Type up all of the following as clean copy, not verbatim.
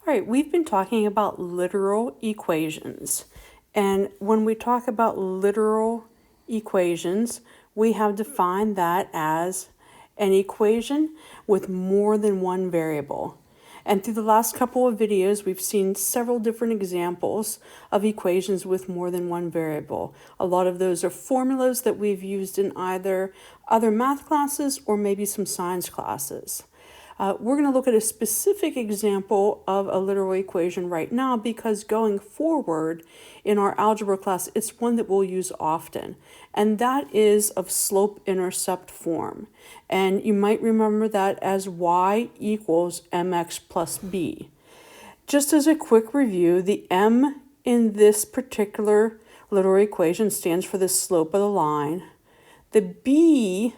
right, we've been talking about literal equations. And when we talk about literal equations, we have defined that as an equation with more than one variable. And through the last couple of videos, we've seen several different examples of equations with more than one variable. A lot of those are formulas that we've used in either other math classes or maybe some science classes. We're going to look at a specific example of a literal equation right now because going forward in our algebra class, it's one that we'll use often, and that is of slope-intercept form. And you might remember that as y equals mx plus b. Just as a quick review, the m in this particular literal equation stands for the slope of the line. The b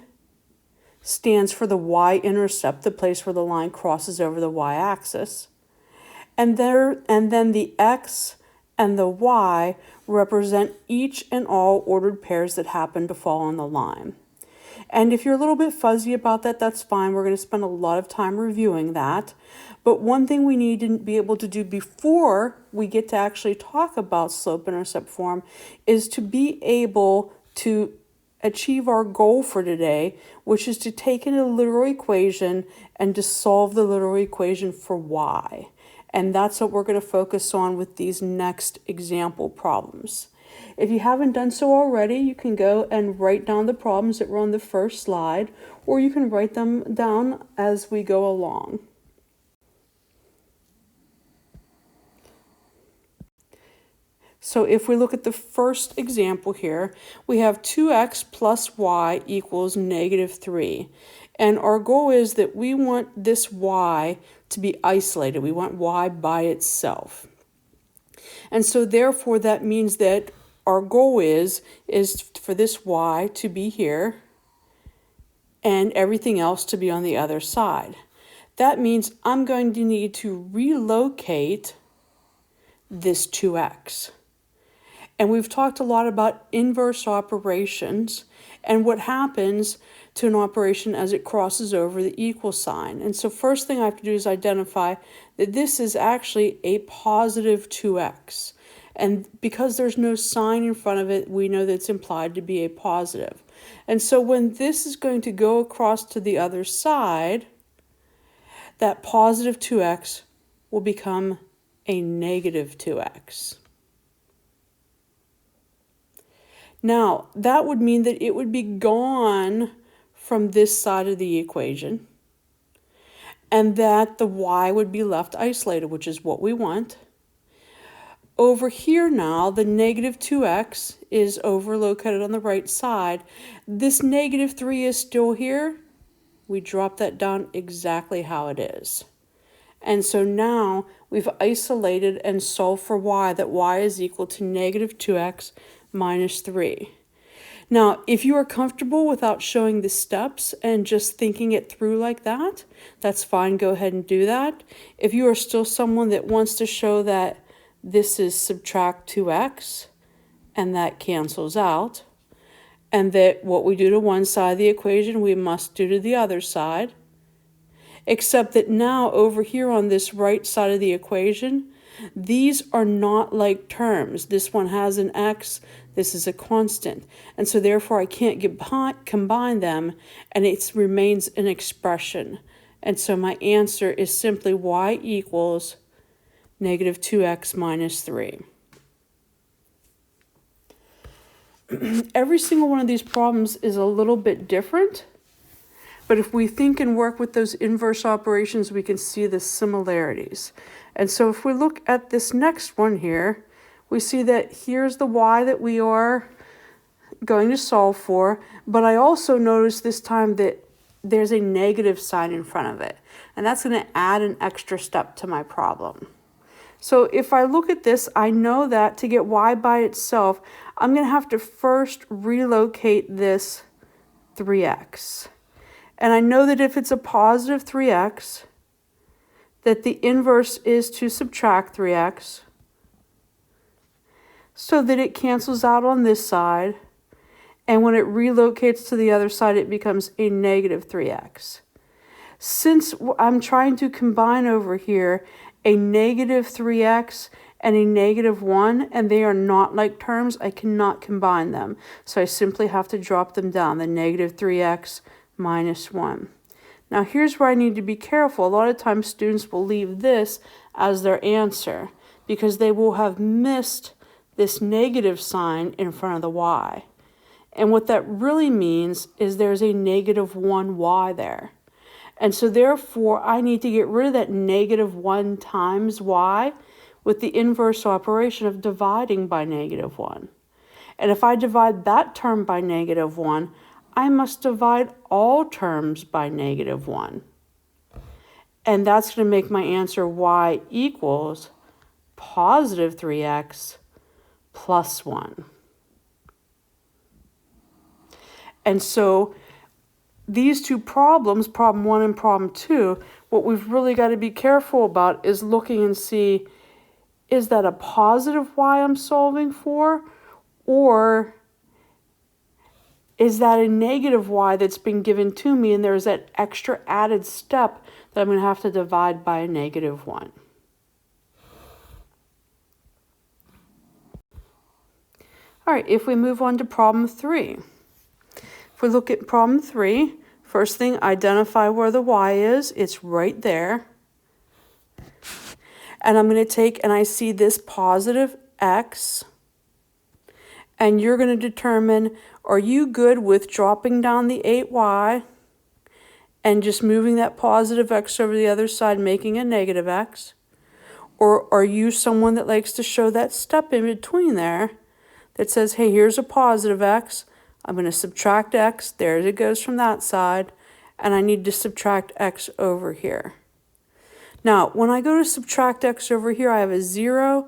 stands for the y-intercept, the place where the line crosses over the y-axis. And then the x and the y represent each and all ordered pairs that happen to fall on the line. And if you're a little bit fuzzy about that, that's fine. We're going to spend a lot of time reviewing that. But one thing we need to be able to do before we get to actually talk about slope-intercept form is to be able to achieve our goal for today, which is to take in a literal equation and to solve the literal equation for y. And that's what we're going to focus on with these next example problems. If you haven't done so already, you can go and write down the problems that were on the first slide, or you can write them down as we go along. So if we look at the first example here, we have 2x plus y equals -3. And our goal is that we want this y to be isolated. We want y by itself. And so therefore that means that our goal is for this y to be here and everything else to be on the other side. That means I'm going to need to relocate this 2x. And we've talked a lot about inverse operations and what happens to an operation as it crosses over the equal sign. And so first thing I have to do is identify that this is actually a positive 2x. And because there's no sign in front of it, we know that it's implied to be a positive. And so when this is going to go across to the other side, that positive 2x will become a negative 2x. Now, that would mean that it would be gone from this side of the equation, and that the y would be left isolated, which is what we want. Over here now, the negative 2x is overlocated on the right side. This -3 is still here. We drop that down exactly how it is. And so now we've isolated and solved for y, that y is equal to -2x minus 3. Now, if you are comfortable without showing the steps and just thinking it through like that, that's fine. Go ahead and do that. If you are still someone that wants to show that this is subtract 2x and that cancels out, and that what we do to one side of the equation we must do to the other side, except that now over here on this right side of the equation, these are not like terms. This one has an x, this is a constant. And so therefore I can't combine them, and it remains an expression. And so my answer is simply y equals -2x minus 3. Every single one of these problems is a little bit different, but if we think and work with those inverse operations, we can see the similarities. And so if we look at this next one here, we see that here's the y that we are going to solve for, but I also notice this time that there's a negative sign in front of it, and that's going to add an extra step to my problem. So if I look at this, I know that to get y by itself, I'm going to have to first relocate this 3x. And I know that if it's a positive 3x, that the inverse is to subtract 3x, so that it cancels out on this side, and when it relocates to the other side, it becomes a negative 3x. Since I'm trying to combine over here, a negative 3x and a negative 1, and they are not like terms, I cannot combine them. So I simply have to drop them down, the negative 3x minus 1. Now here's where I need to be careful. A lot of times students will leave this as their answer because they will have missed this negative sign in front of the y. And what that really means is there's a negative 1y there. And so therefore, I need to get rid of that negative 1 times y with the inverse operation of dividing by negative 1. And if I divide that term by negative 1, I must divide all terms by negative 1. And that's going to make my answer y equals positive 3x plus 1. And so these two problems, problem 1 and problem 2, what we've really got to be careful about is looking and see, is that a positive y I'm solving for, or is that a negative y that's been given to me and there's that extra added step that I'm going to have to divide by a negative 1. All right, if we move on to problem 3. If we look at problem 3, first thing, identify where the y is. It's right there. And I'm going to take, and I see this positive x. And you're going to determine, are you good with dropping down the 8y and just moving that positive x over the other side, making a negative x? Or are you someone that likes to show that step in between there that says, hey, here's a positive x. I'm going to subtract x. There it goes from that side. And I need to subtract x over here. Now, when I go to subtract x over here, I have a 0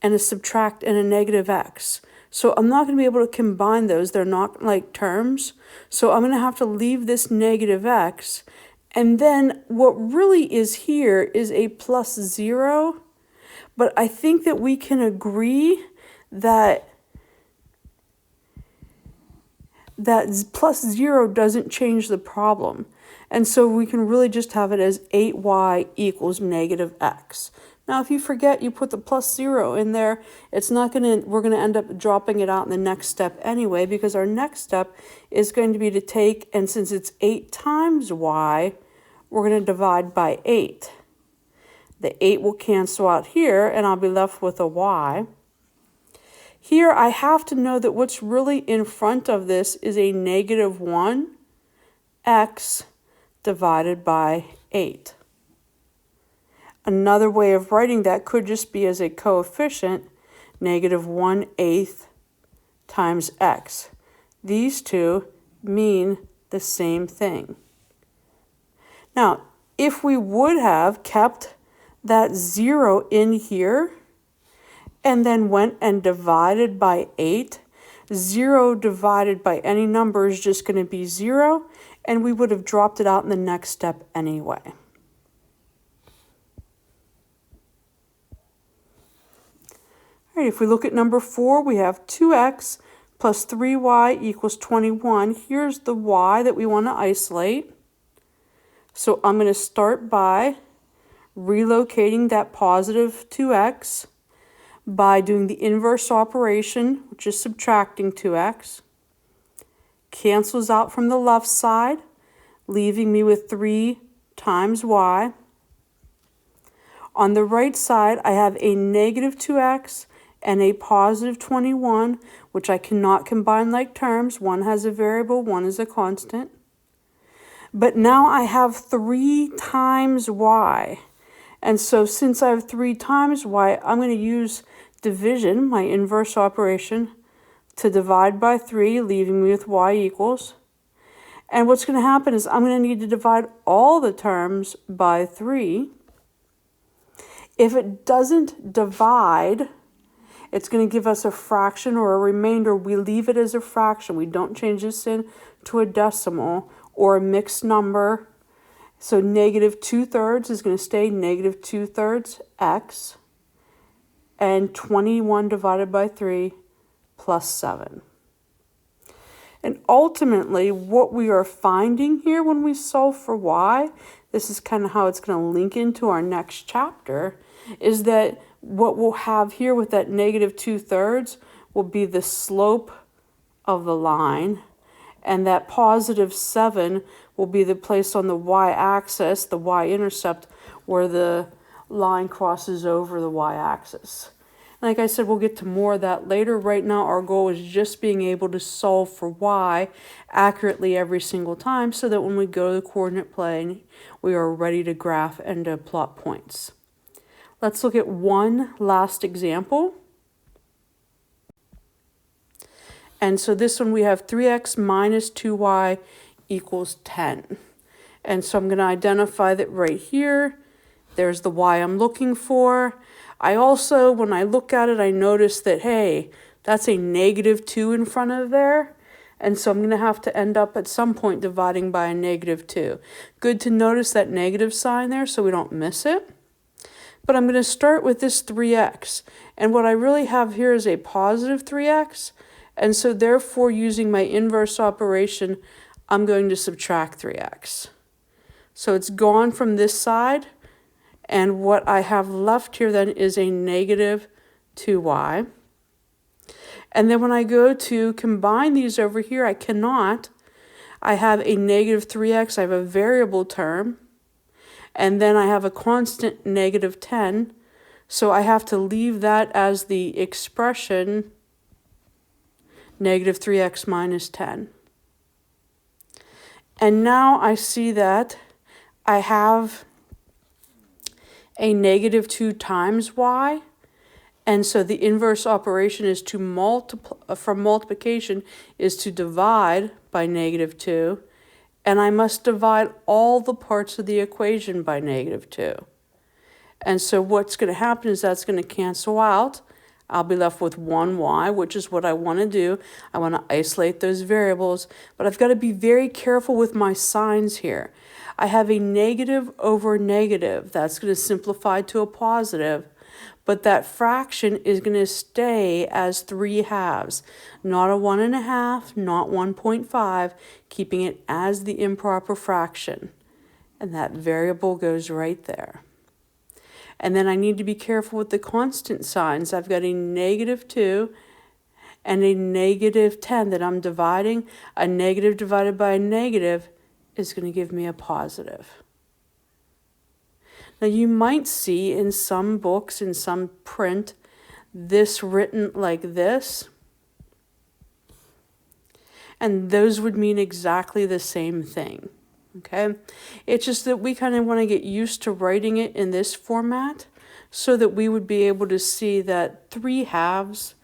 and a subtract and a negative x. So I'm not going to be able to combine those. They're not like terms. So I'm going to have to leave this negative x. And then what really is here is a plus 0. But I think that we can agree that plus 0 doesn't change the problem. And so we can really just have it as 8y equals negative x. Now, if you forget, you put the plus 0 in there, it's not going to, we're going to end up dropping it out in the next step anyway, because our next step is going to be to take, and since it's 8 times y, we're going to divide by 8. The 8 will cancel out here, and I'll be left with a y. Here, I have to know that what's really in front of this is a negative 1 x divided by 8. Another way of writing that could just be as a coefficient, negative 1/8 times x. These two mean the same thing. Now, if we would have kept that 0 in here and then went and divided by 8, 0 divided by any number is just going to be 0, and we would have dropped it out in the next step anyway. All right, if we look at number 4, we have 2x plus 3y equals 21. Here's the y that we want to isolate. So I'm going to start by relocating that positive 2x by doing the inverse operation, which is subtracting 2x. Cancels out from the left side, leaving me with 3 times y. On the right side, I have a negative 2x and a positive 21, which I cannot combine like terms. One has a variable, one is a constant. But now I have 3 times y. And so since I have 3 times y, I'm going to use division, my inverse operation, to divide by 3, leaving me with y equals. And what's going to happen is I'm going to need to divide all the terms by 3. If it doesn't divide, it's going to give us a fraction or a remainder. We leave it as a fraction. We don't change this into a decimal or a mixed number. So negative 2/3 is going to stay negative 2/3 x. And 21 divided by 3 plus 7. And ultimately, what we are finding here when we solve for y, this is kind of how it's going to link into our next chapter, is that what we'll have here with that negative 2/3 will be the slope of the line, and that positive 7 will be the place on the y-axis, the y-intercept, where the line crosses over the y-axis. Like I said, we'll get to more of that later. Right now, our goal is just being able to solve for y accurately every single time so that when we go to the coordinate plane, we are ready to graph and to plot points. Let's look at one last example. And so this one we have 3x minus 2y equals 10. And so I'm going to identify that right here, there's the y I'm looking for. I also, when I look at it, I notice that, hey, that's a negative 2 in front of there. And so I'm going to have to end up at some point dividing by a negative 2. Good to notice that negative sign there so we don't miss it. But I'm going to start with this 3x. And what I really have here is a positive 3x. And so therefore, using my inverse operation, I'm going to subtract 3x. So it's gone from this side. And what I have left here then is a negative 2y. And then when I go to combine these over here, I cannot. I have a negative 3x. I have a variable term. And then I have a constant negative 10. So I have to leave that as the expression negative 3x minus 10. And now I see that I have a negative 2 times y. And so the inverse operation is to multiply, from multiplication, is to divide by negative 2. And I must divide all the parts of the equation by negative 2. And so what's going to happen is that's going to cancel out. I'll be left with 1y, which is what I want to do. I want to isolate those variables, but I've got to be very careful with my signs here. I have a negative over negative. That's going to simplify to a positive, but that fraction is going to stay as 3 halves, not a 1.5, not 1.5, keeping it as the improper fraction. And that variable goes right there. And then I need to be careful with the constant signs. I've got a negative 2 and a negative 10 that I'm dividing. A negative divided by a negative is going to give me a positive. Now you might see in some books, in some print, this written like this. And those would mean exactly the same thing. Okay, it's just that we kind of want to get used to writing it in this format so that we would be able to see that 3 halves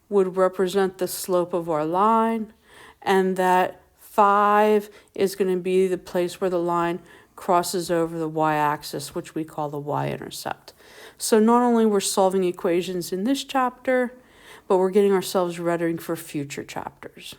would represent the slope of our line, and that 5 is going to be the place where the line crosses over the y-axis, which we call the y-intercept. So not only we're solving equations in this chapter, but we're getting ourselves ready for future chapters.